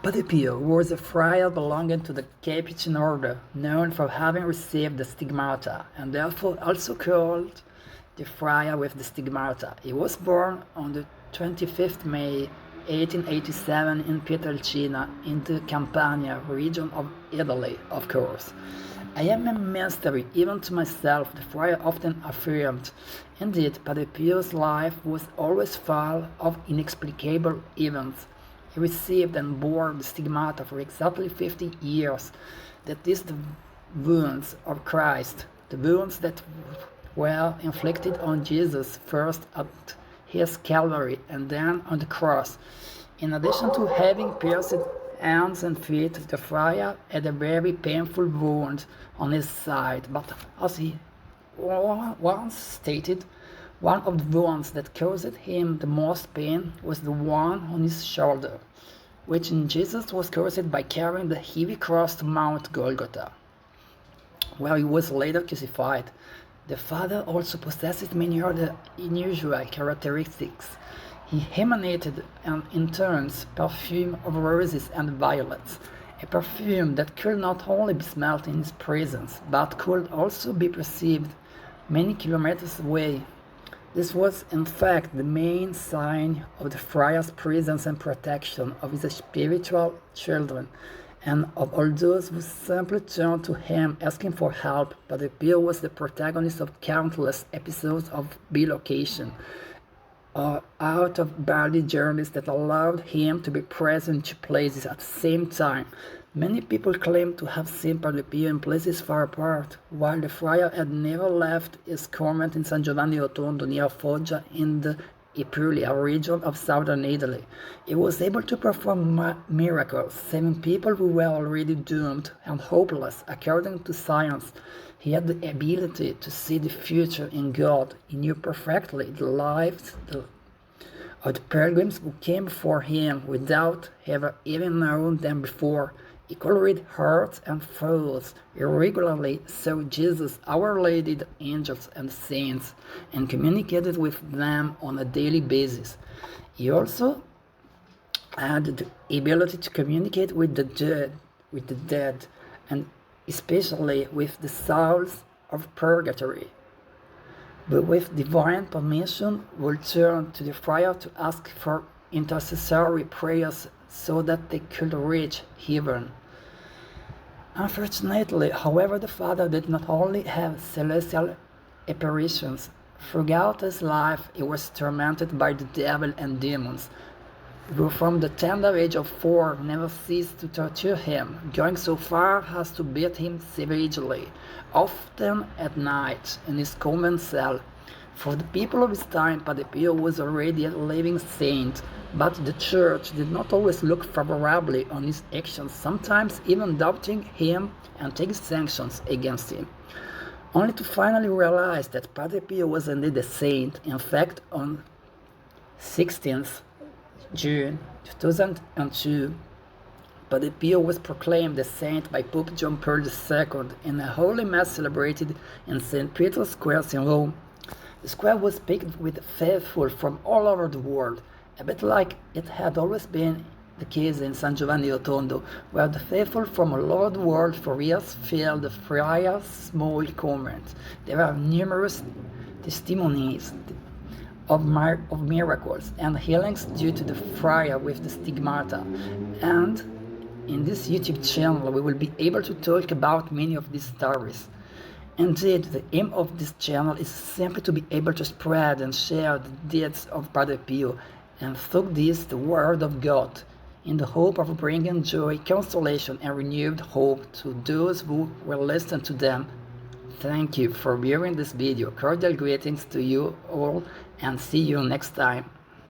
Padre Pio was a friar belonging to the Capuchin order, known for having received the stigmata, and therefore also called the friar with the stigmata. He was born on the 25th May 1887 in Pietrelcina, in the Campania region of Italy, of course. I am a mystery, even to myself, the friar often affirmed. Indeed, Padre Pio's life was always full of inexplicable events. He received and bore the stigmata for exactly 50 years. That is the wounds of Christ, the wounds that were inflicted on Jesus first at his Calvary and then on the cross. In addition to having pierced hands and feet, the friar had a very painful wound on his side, but as he once stated, one of the wounds that caused him the most pain was the one on his shoulder, which in Jesus was caused by carrying the heavy cross to Mount Golgotha, where he was later crucified. The Father also possessed many other unusual characteristics. He emanated an intense perfume of roses and violets, a perfume that could not only be smelt in his presence, but could also be perceived many kilometers away. This was, in fact, the main sign of the friar's presence and protection of his spiritual children, and of all those who simply turned to him asking for help. Padre Pio was the protagonist of countless episodes of bilocation, or out-of-body journeys that allowed him to be present in two places at the same time. Many people claim to have seen Padre Pio in places far apart, while the friar had never left his convent in San Giovanni Rotondo near Foggia in the Apulia region of southern Italy. He was able to perform miracles, saving people who were already doomed and hopeless. According to science, he had the ability to see the future in God. He knew perfectly the lives of the pilgrims who came before him without ever even known them before. He could read hearts and thoughts. He regularly saw Jesus, Our Lady, the angels, and the saints, and communicated with them on a daily basis. He also had the ability to communicate with the dead, and especially with the souls of purgatory. But with divine permission, we'll turn to the friar to ask for intercessory prayers so that they could reach heaven. Unfortunately, however, the Father did not only have celestial apparitions. Throughout his life, he was tormented by the devil and demons, who from the tender age of 4 never ceased to torture him, going so far as to beat him savagely, often at night in his convent cell. For the people of his time, Padre Pio was already a living saint, but the Church did not always look favorably on his actions, sometimes even doubting him and taking sanctions against him, only to finally realize that Padre Pio was indeed a saint. In fact, on 16th June 2002, Padre Pio was proclaimed a saint by Pope John Paul II in a Holy Mass celebrated in St. Peter's Square in Rome. The square was packed with faithful from all over the world, a bit like it had always been the case in San Giovanni Rotondo, where the faithful from all over the world for years filled the friar's small convent. There are numerous testimonies of miracles and healings due to the friar with the stigmata, and in this YouTube channel we will be able to talk about many of these stories. Indeed, the aim of this channel is simply to be able to spread and share the deeds of Padre Pio, and through this the word of God, in the hope of bringing joy, consolation, and renewed hope to those who will listen to them. Thank you for viewing this video. Cordial greetings to you all, and see you next time.